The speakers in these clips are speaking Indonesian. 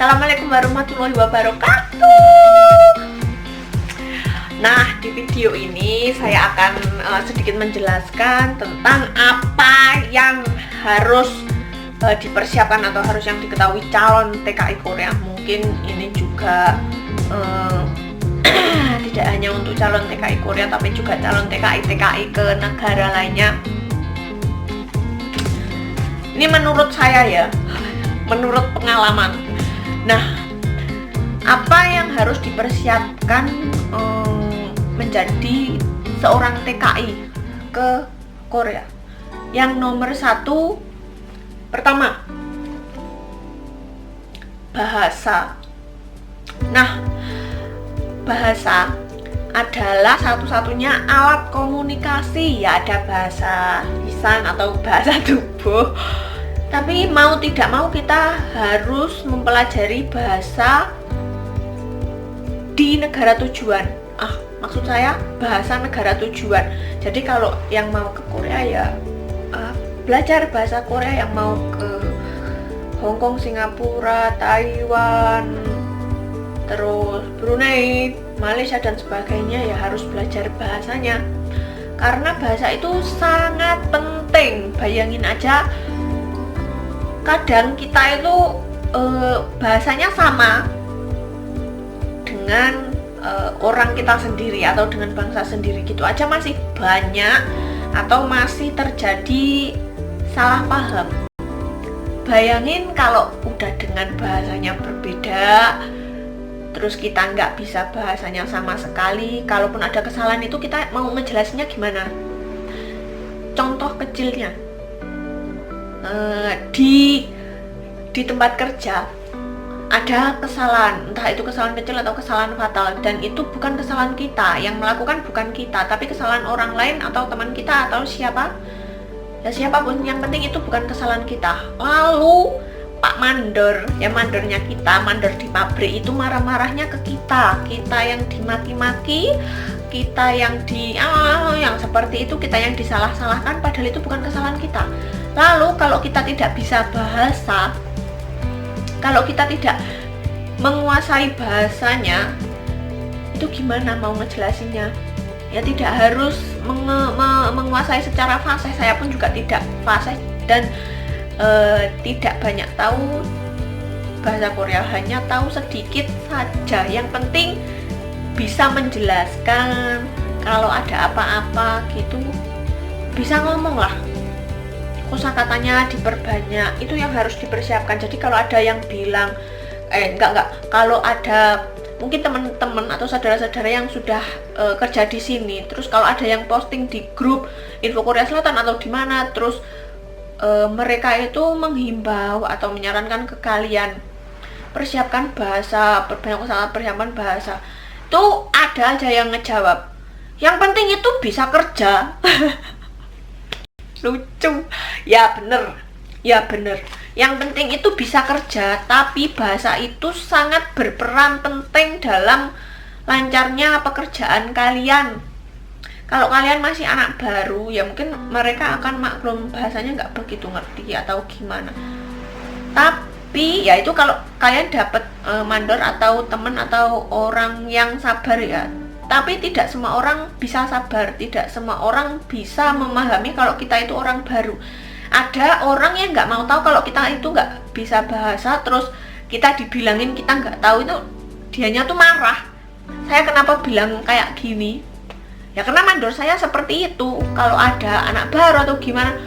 Assalamualaikum warahmatullahi wabarakatuh. Nah, di video ini saya akan sedikit menjelaskan tentang apa yang harus dipersiapkan atau harus yang diketahui calon TKI Korea. Mungkin ini juga tidak hanya untuk calon TKI Korea, tapi juga calon TKI ke negara lainnya. Ini menurut saya ya, menurut pengalaman. Nah, apa yang harus dipersiapkan menjadi seorang TKI ke Korea? Yang nomor satu, pertama, bahasa. Nah, bahasa adalah satu-satunya alat komunikasi. Ya, ada bahasa lisan atau bahasa tubuh, tapi mau tidak mau kita harus mempelajari bahasa di negara tujuan. Maksud saya bahasa negara tujuan. Jadi kalau yang mau ke Korea ya belajar bahasa Korea, yang mau ke Hong Kong, Singapura, Taiwan, terus Brunei, Malaysia dan sebagainya, ya harus belajar bahasanya. Karena bahasa itu sangat penting. Bayangin aja, kadang kita itu bahasanya sama dengan orang kita sendiri atau dengan bangsa sendiri, gitu aja masih banyak atau masih terjadi salah paham. Bayangin kalau udah dengan bahasanya berbeda, terus kita nggak bisa bahasanya sama sekali, kalaupun ada kesalahan itu kita mau ngejelasinnya gimana? Contoh kecilnya, di tempat kerja ada kesalahan, entah itu kesalahan kecil atau kesalahan fatal, dan itu bukan kesalahan kita, yang melakukan bukan kita, tapi kesalahan orang lain atau teman kita atau siapa ya, siapapun, yang penting itu bukan kesalahan kita. Lalu Pak Mandor, ya mandornya kita, mandor di pabrik itu marah-marahnya ke kita yang dimaki-maki, kita yang yang seperti itu, kita yang disalah-salahkan, padahal itu bukan kesalahan kita. Lalu kalau kita tidak bisa bahasa, kalau kita tidak menguasai bahasanya, itu gimana mau ngejelasinnya? Ya tidak harus menguasai secara fasih. Saya pun juga tidak fasih dan tidak banyak tahu bahasa Korea, hanya tahu sedikit saja. Yang penting bisa menjelaskan, kalau ada apa-apa gitu bisa ngomong lah, kosakatanya diperbanyak. Itu yang harus dipersiapkan. Jadi kalau ada yang bilang kalau ada mungkin teman-teman atau saudara-saudara yang sudah kerja di sini, terus kalau ada yang posting di grup Info Korea Selatan atau di mana, terus mereka itu menghimbau atau menyarankan ke kalian persiapkan bahasa, perbanyak usaha persiapan bahasa, tuh ada aja yang ngejawab, yang penting itu bisa kerja. Lucu. Ya bener, yang penting itu bisa kerja, tapi bahasa itu sangat berperan penting dalam lancarnya pekerjaan kalian. Kalau kalian masih anak baru, ya mungkin mereka akan maklum bahasanya nggak begitu ngerti atau gimana. Tapi ya itu kalau kalian dapat mandor atau teman atau orang yang sabar ya. Tapi tidak semua orang bisa sabar, tidak semua orang bisa memahami kalau kita itu orang baru. Ada orang yang nggak mau tahu kalau kita itu nggak bisa bahasa, terus kita dibilangin kita nggak tahu, itu dianya tuh marah. Saya kenapa bilang kayak gini? Ya karena mandor saya seperti itu. Kalau ada anak baru atau gimana,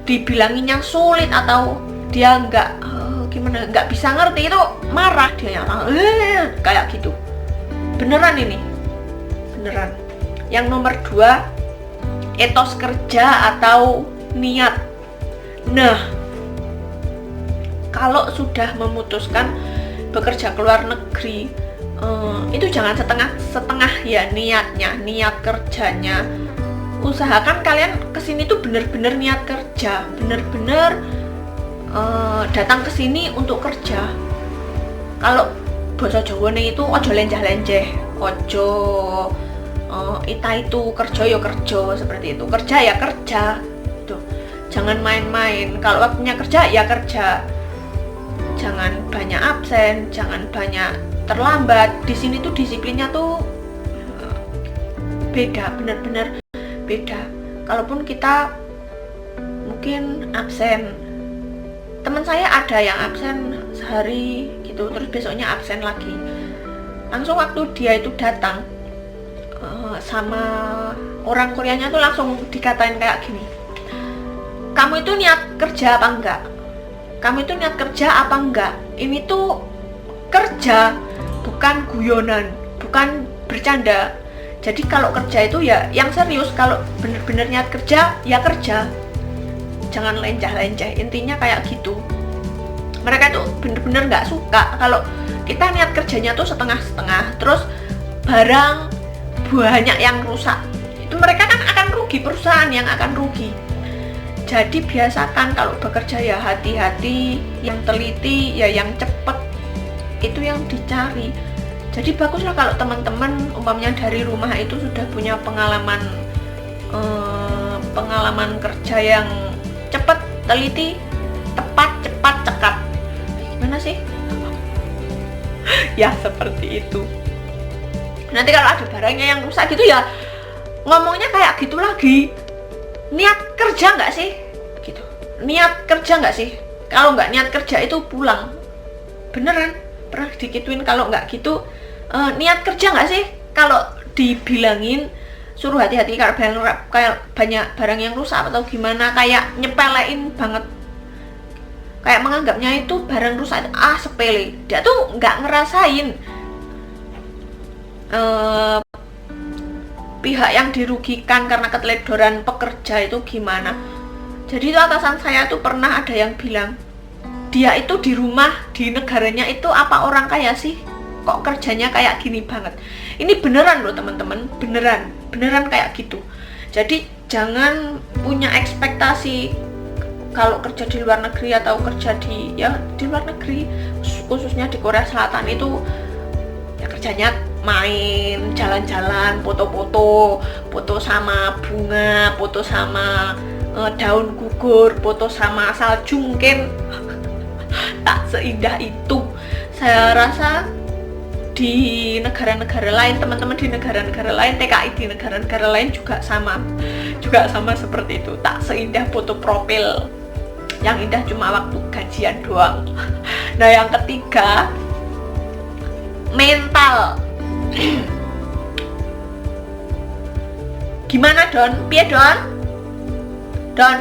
dibilanginnya sulit atau dia nggak bisa ngerti, itu marah dia, kayak gitu. Beneran ini, beneran. Yang nomor 2, etos kerja atau niat. Nah, kalau sudah memutuskan bekerja ke luar negeri, itu jangan setengah ya niatnya, niat kerjanya. Usahakan kalian kesini tuh bener-bener niat kerja, bener-bener datang kesini untuk kerja. Kalau bahasa Jawa nih itu ojo lenjah-lenjeh, ojo itu kerja ya kerja, seperti itu. Kerja ya kerja, tuh. Jangan main-main. Kalau waktunya kerja ya kerja. jangan banyak absen, jangan banyak terlambat. Di sini tuh disiplinnya tuh beda, bener-bener beda. Kalaupun kita mungkin absen, teman saya ada yang absen sehari gitu, terus besoknya absen lagi, langsung waktu dia itu datang sama orang Koreanya tuh langsung dikatain kayak gini, kamu itu niat kerja apa enggak? Kamu itu niat kerja apa enggak? Ini tuh kerja, bukan guyonan, bukan bercanda. Jadi kalau kerja itu ya yang serius, kalau bener-bener niat kerja, ya kerja. Jangan lencah-lencah, intinya kayak gitu. Mereka tuh bener-bener nggak suka kalau kita niat kerjanya tuh setengah-setengah, terus barang banyak yang rusak. Itu mereka kan akan rugi, perusahaan yang akan rugi. Jadi biasakan kalau bekerja ya hati-hati, yang teliti, ya yang cepet, itu yang dicari. Jadi baguslah kalau teman-teman umpamanya dari rumah itu sudah punya pengalaman kerja yang cepet, teliti, tepat, cepat, cekat. Gimana sih? Ya seperti itu. Nanti kalau ada barangnya yang rusak gitu ya ngomongnya kayak gitu lagi. Niat kerja nggak sih? Gitu. Niat kerja nggak sih? Kalau nggak niat kerja itu pulang. Beneran? Pernah dikituin kalau nggak gitu. Niat kerja nggak sih? Kalau dibilangin suruh hati-hati kalau kayak banyak barang yang rusak atau gimana, kayak nyepelein banget. Kayak menganggapnya itu barang rusak sepele. Dia tuh nggak ngerasain pihak yang dirugikan karena keteledoran pekerja itu gimana. Jadi itu atasan saya tuh pernah ada yang bilang, dia itu di rumah, di negaranya itu apa orang kaya sih? Kok kerjanya kayak gini banget? Ini beneran loh teman-teman, beneran kayak gitu. Jadi jangan punya ekspektasi kalau kerja di luar negeri atau kerja di luar negeri, khususnya di Korea Selatan itu ya kerjanya main, jalan-jalan, foto sama bunga, foto sama daun gugur, foto sama salju mungkin. Tak seindah itu. Saya rasa di negara-negara lain, teman-teman di negara-negara lain, TKI di negara-negara lain juga sama seperti itu. Tak seindah foto profil. Yang indah cuma waktu gajian doang. Nah, yang ketiga, mental. Gimana Don? Piye Don? Don,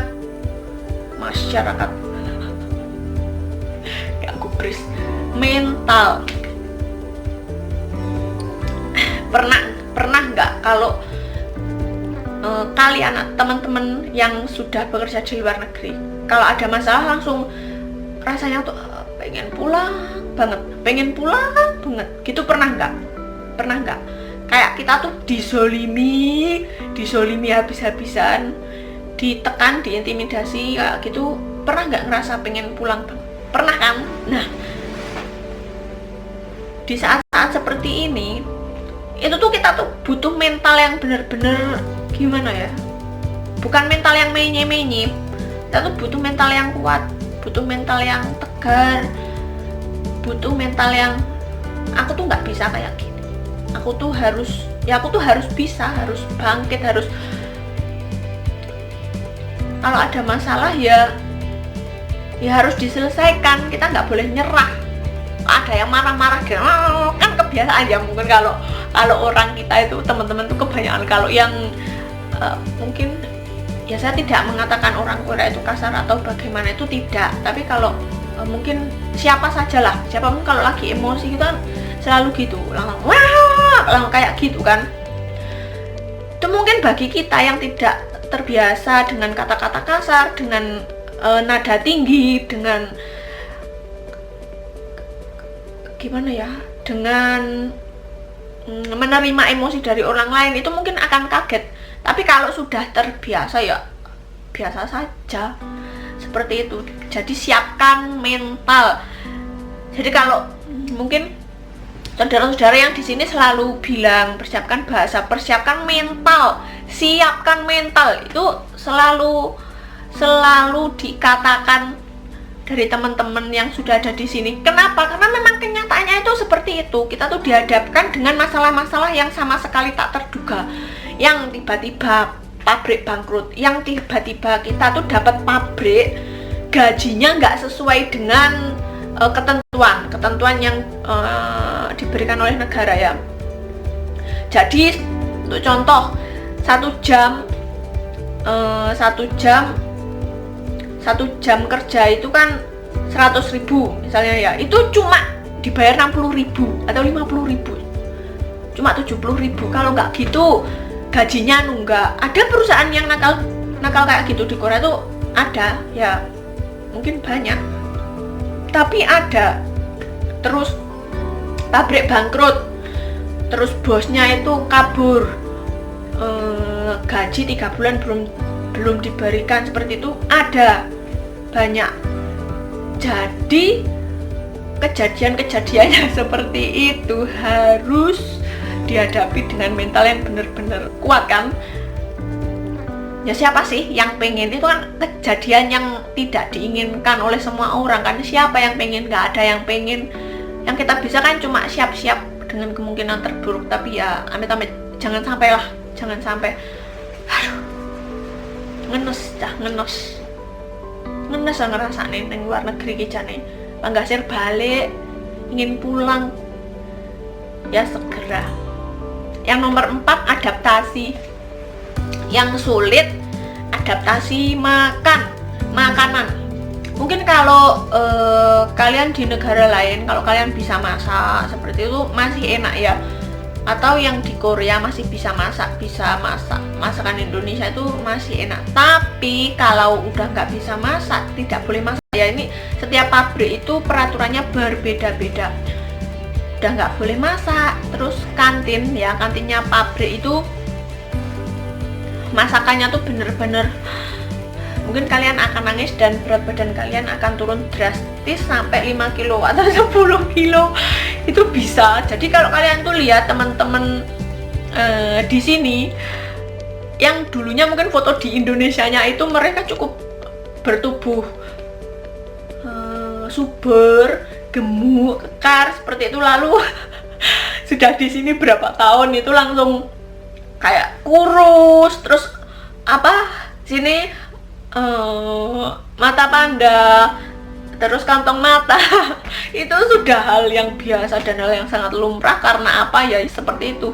masyarakat gak gubris. Mental. Pernah nggak kalau kalian teman-teman yang sudah bekerja di luar negeri, kalau ada masalah langsung rasanya tuh pengen pulang banget gitu? Pernah nggak kayak kita tuh disolimi habis-habisan, ditekan, diintimidasi kayak gitu? Pernah nggak ngerasa pengen pulang banget? Pernah kan? Nah, di saat-saat seperti ini itu tuh kita tuh butuh mental yang bener-bener gimana ya, bukan mental yang menye-menye. Kita tuh butuh mental yang kuat, butuh mental yang tegar, butuh mental yang aku tuh nggak bisa kayak gini, aku tuh harus bisa, harus bangkit, harus, kalau ada masalah ya harus diselesaikan. Kita nggak boleh nyerah. Ada yang marah-marah gitu, kan kebiasaan ya. Mungkin kalau orang kita itu, teman-teman tuh kebanyakan, kalau yang mungkin ya, saya tidak mengatakan orang Korea itu kasar atau bagaimana, itu tidak, tapi kalau mungkin siapa sajalah, siapapun kalau lagi emosi gitu kan selalu gitu, langsung kayak gitu kan. Itu mungkin bagi kita yang tidak terbiasa dengan kata-kata kasar, dengan nada tinggi, dengan gimana ya, dengan menerima emosi dari orang lain, itu mungkin akan kaget. Tapi kalau sudah terbiasa ya biasa saja, seperti itu. Jadi siapkan mental. Jadi kalau mungkin saudara-saudara yang di sini selalu bilang persiapkan bahasa, persiapkan mental, siapkan mental, itu selalu dikatakan dari teman-teman yang sudah ada di sini. Kenapa? Karena memang kenyataannya itu seperti itu. Kita tuh dihadapkan dengan masalah-masalah yang sama sekali tak terduga, yang tiba-tiba pabrik bangkrut, yang tiba-tiba kita tuh dapat pabrik gajinya nggak sesuai dengan ketentuan yang diberikan oleh negara ya. Jadi untuk contoh, satu jam kerja itu kan 100.000 misalnya ya, itu cuma dibayar 60.000 atau 50.000, cuma 70.000. Kalau nggak gitu gajinya nunggak. Ada perusahaan yang nakal kayak gitu di Korea tuh ada ya, mungkin banyak, tapi ada. Terus pabrik bangkrut, terus bosnya itu kabur, gaji 3 bulan belum diberikan, seperti itu ada banyak. Jadi kejadian-kejadian yang seperti itu harus dihadapi dengan mental yang benar-benar kuat kan. Ya siapa sih yang pengen? Itu kan kejadian yang tidak diinginkan oleh semua orang kan. Siapa yang pengen? Nggak ada yang pengen. Yang kita bisa kan cuma siap-siap dengan kemungkinan terburuk. Tapi ya amit-amit jangan sampai lah, jangan sampai. Aduh, ngenes ngerasane ning luar negeri ki jane. Panggasir balik, ingin pulang. Ya segera. Yang nomor 4, adaptasi. Yang sulit, adaptasi makanan. Mungkin kalau kalian di negara lain, kalau kalian bisa masak seperti itu masih enak ya. Atau yang di Korea masih bisa masak masakan Indonesia itu masih enak. Tapi kalau udah nggak bisa masak, tidak boleh masak ya. Ini setiap pabrik itu peraturannya berbeda-beda. Udah nggak boleh masak. Terus kantinnya pabrik itu masakannya tuh bener-bener, mungkin kalian akan nangis dan berat badan kalian akan turun drastis sampai 5 kilo atau 10 kilo itu bisa. Jadi kalau kalian tuh lihat teman-teman di sini yang dulunya mungkin foto di Indonesianya itu mereka cukup bertubuh, subur, gemuk, kekar seperti itu, lalu sudah di sini berapa tahun itu langsung kayak kurus, terus sini mata panda, terus kantong mata itu sudah hal yang biasa dan hal yang sangat lumrah. Karena apa ya, seperti itu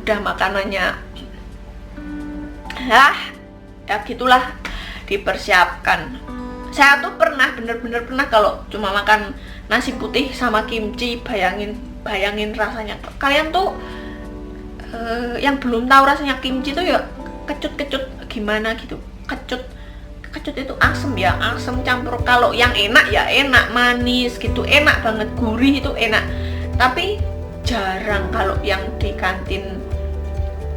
udah makanannya ya gitulah, dipersiapkan. Saya tuh bener-bener pernah kalau cuma makan nasi putih sama kimchi, bayangin rasanya. Kalian tuh yang belum tahu rasanya kimchi tuh ya kecut gimana gitu. Kecut itu asem ya, asem campur. Kalau yang enak ya enak, manis gitu, enak banget, gurih itu enak. Tapi jarang kalau yang di kantin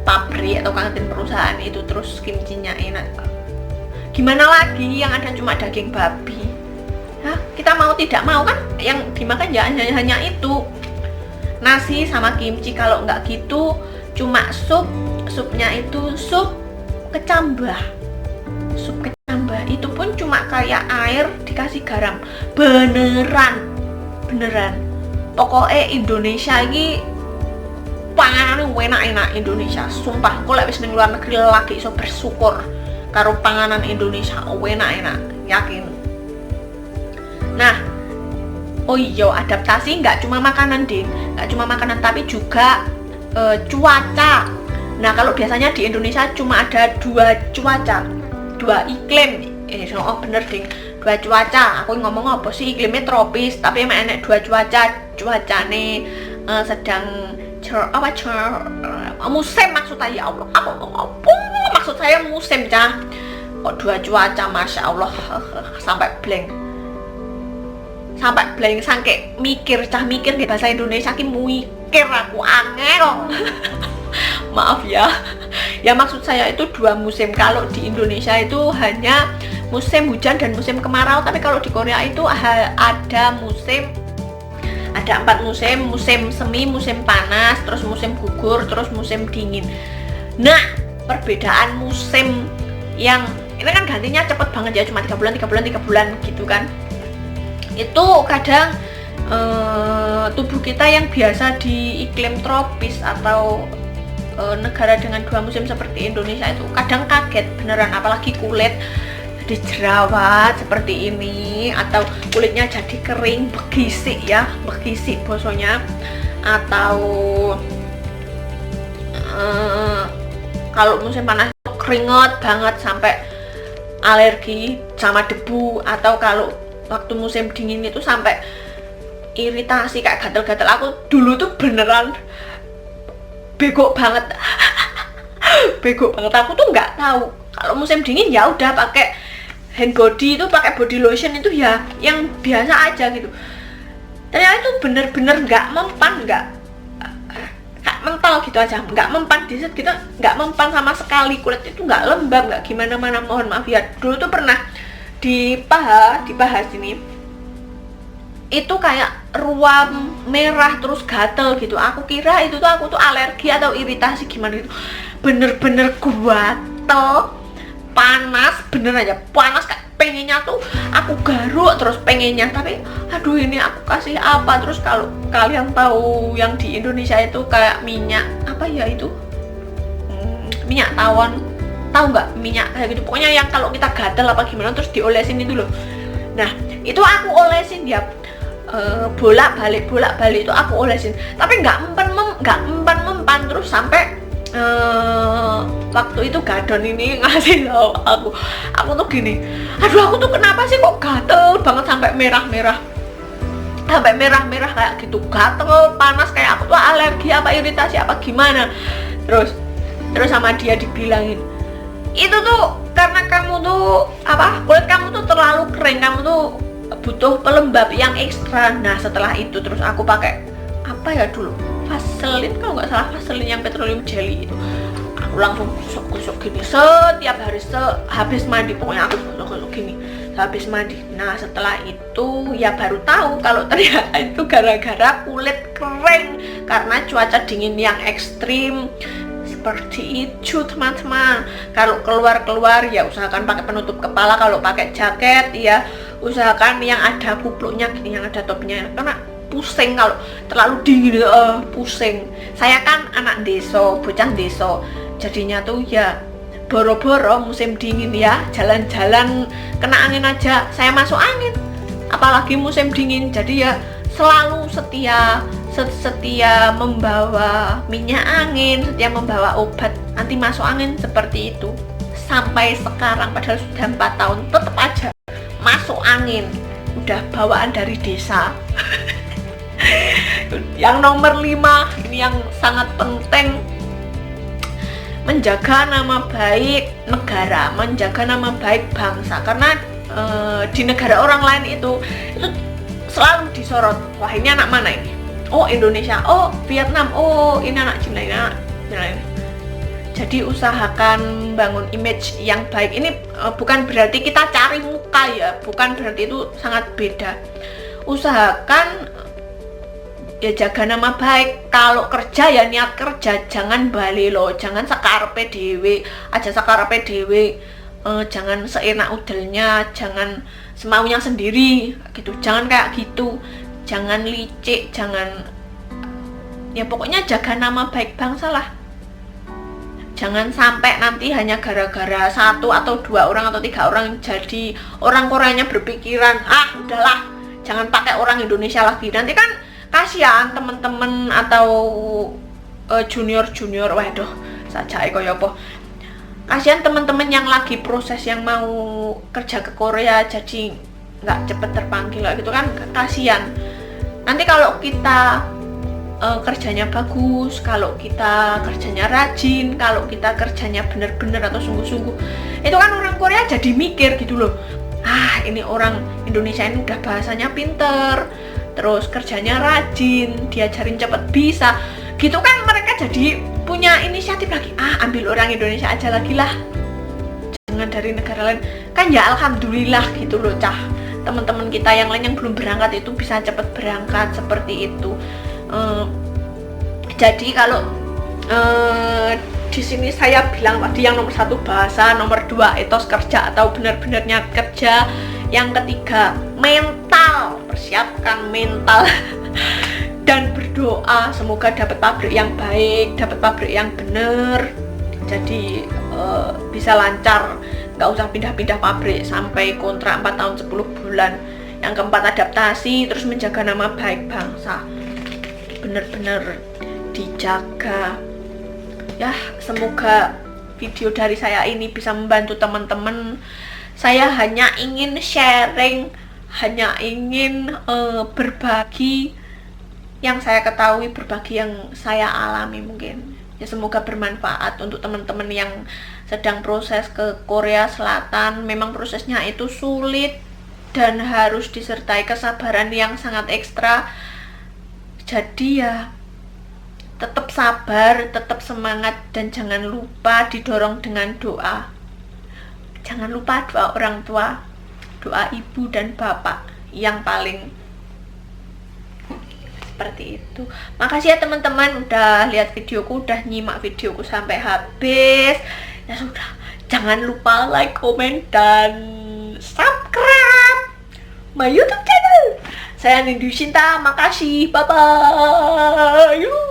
pabrik atau kantin perusahaan itu terus kimchinya enak. Gimana lagi yang ada cuma daging babi. Kita mau tidak mau kan yang dimakan ya hanya itu, nasi sama kimchi. Kalau nggak gitu cuma supnya itu sup kecambah. Itu pun cuma kayak air dikasih garam. Beneran pokoknya Indonesia ini panganan enak Indonesia, sumpah. Kok lek wis ning luar negeri lagi iso bersyukur karo panganan Indonesia enak, yakin. Nah, oh iya, adaptasi nggak cuma makanan tapi juga cuaca. Nah, kalau biasanya di Indonesia cuma ada 2 cuaca, 2 iklim. Bener ding, 2 cuaca. Aku ngomong apa sih, iklimnya tropis, tapi emang enak 2 cuacane sedang musim maksudnya. Ya Allah, apa maksud saya musim kok 2 cuaca, masya Allah. Sampai blank sangke mikir di bahasa Indonesia ki mikir aku angel. Maaf ya. Ya maksud saya itu 2 musim. Kalau di Indonesia itu hanya musim hujan dan musim kemarau, tapi kalau di Korea itu ada 4 musim semi, musim panas, terus musim gugur, terus musim dingin. Nah, perbedaan musim yang ini kan gantinya cepet banget ya, cuma 3 bulan gitu kan. itu kadang tubuh kita yang biasa di iklim tropis atau negara dengan 2 musim seperti Indonesia itu kadang kaget beneran, apalagi kulit jadi jerawat seperti ini atau kulitnya jadi kering, begisik ya, begisik bosonya, atau kalau musim panas itu keringet banget sampai alergi sama debu, atau kalau waktu musim dingin itu sampai iritasi kayak gatel-gatel. Aku dulu tuh beneran bego banget bego banget, aku tuh nggak tahu kalau musim dingin ya udah pakai hand body, itu pakai body lotion itu ya yang biasa aja gitu. Ternyata itu bener-bener nggak mempan, nggak mental gitu aja, nggak mempan di set gitu, nggak mempan sama sekali, kulit itu nggak lembab, nggak gimana mana. Mohon maaf ya, dulu tuh pernah di paha sini itu kayak ruam merah terus gatel gitu. Aku kira itu tuh aku tuh alergi atau iritasi gimana gitu, bener-bener gatel, panas, bener aja panas, kayak pengennya tuh aku garuk terus pengennya, tapi aduh ini aku kasih apa. Terus kalau kalian tahu yang di Indonesia itu kayak minyak apa ya itu, minyak tawon, tahu nggak minyak kayak gitu, pokoknya yang kalau kita gatel apa gimana terus diolesin itu loh. Nah itu aku olesin ya, bolak-balik itu aku olesin, tapi nggak mempan terus sampai waktu itu Gadon ini ngasih tahu aku tuh gini, aduh aku tuh kenapa sih kok gatel banget sampai merah-merah kayak gitu, gatel panas kayak aku tuh alergi apa iritasi apa gimana. Terus sama dia dibilangin itu tuh karena kamu tuh kulit kamu tuh terlalu kering, kamu tuh butuh pelembab yang ekstra. Nah setelah itu terus aku pakai apa ya dulu, Vaseline kalau nggak salah, Vaseline yang petroleum jelly itu, aku langsung gosok gini setiap hari habis mandi, pokoknya aku gosok gini habis mandi. Nah setelah itu ya baru tahu kalau ternyata itu gara-gara kulit kering karena cuaca dingin yang ekstrim seperti itu teman-teman. Kalau keluar ya usahakan pakai penutup kepala, kalau pakai jaket ya usahakan yang ada kupluknya gini, yang ada topnya, karena pusing kalau terlalu dingin, pusing. Saya kan anak desa, bocah desa, jadinya tuh ya boro-boro musim dingin ya jalan-jalan kena angin aja saya masuk angin, apalagi musim dingin. Jadi ya selalu setia membawa minyak angin, setia membawa obat anti masuk angin seperti itu sampai sekarang, padahal sudah 4 tahun tetap aja masuk angin, udah bawaan dari desa. Yang nomor 5 ini yang sangat penting, menjaga nama baik negara, menjaga nama baik bangsa. Karena di negara orang lain itu selalu disorot, wah ini anak mana ini, oh Indonesia, oh Vietnam, oh ini anak Cina, ini anak Cina. Jadi usahakan bangun image yang baik. Ini bukan berarti kita cari muka ya, bukan berarti, itu sangat beda. Usahakan ya jaga nama baik. Kalau kerja ya niat kerja, jangan balelo, jangan sakarepe dhewe, aja sakarepe dhewe, jangan seenak udelnya, jangan semaunya sendiri gitu, jangan kayak gitu, jangan licik, jangan, ya pokoknya jaga nama baik bangsa lah. Jangan sampai nanti hanya gara-gara 1 atau 2 orang atau 3 orang jadi orang Koreanya berpikiran udahlah jangan pakai orang Indonesia lagi. Nanti kan kasihan temen-temen atau junior, waduh saja koyo apa, kasihan temen-temen yang lagi proses yang mau kerja ke Korea jadi nggak cepet terpanggil gitu kan, kasihan. Nanti kalau kita kerjanya bagus, kalau kita kerjanya rajin, kalau kita kerjanya bener-bener atau sungguh-sungguh, itu kan orang Korea jadi mikir gitu loh, ini orang Indonesia ini udah bahasanya pinter, terus kerjanya rajin, diajarin cepet bisa gitu kan, mereka jadi punya inisiatif lagi, ambil orang Indonesia aja lagi lah, jangan dari negara lain. Kan ya alhamdulillah gitu loh teman-teman kita yang lain yang belum berangkat itu bisa cepet berangkat seperti itu. Jadi kalau di sini saya bilang tadi yang nomor 1 bahasa, nomor 2 etos kerja atau benar-benarnya kerja, yang ketiga mental. mempersiapkan mental dan berdoa semoga dapat pabrik yang baik, dapat pabrik yang benar. Jadi bisa lancar, nggak usah pindah-pindah pabrik sampai kontrak 4 tahun 10 bulan. Yang keempat, adaptasi, terus menjaga nama baik bangsa, bener-bener dijaga ya. Semoga video dari saya ini bisa membantu teman-teman. Saya hanya ingin sharing, hanya ingin berbagi yang saya ketahui, berbagi yang saya alami mungkin. Ya semoga bermanfaat untuk teman-teman yang sedang proses ke Korea Selatan. Memang prosesnya itu sulit dan harus disertai kesabaran yang sangat ekstra. Jadi ya tetap sabar, tetap semangat, dan jangan lupa didorong dengan doa. Jangan lupa doa orang tua, doa ibu dan bapak yang paling seperti itu. Makasih ya teman-teman udah lihat videoku, udah nyimak videoku sampai habis. Ya sudah, jangan lupa like, komen, dan subscribe my YouTube channel. Saya Nindu Sinta, makasih, bye bye.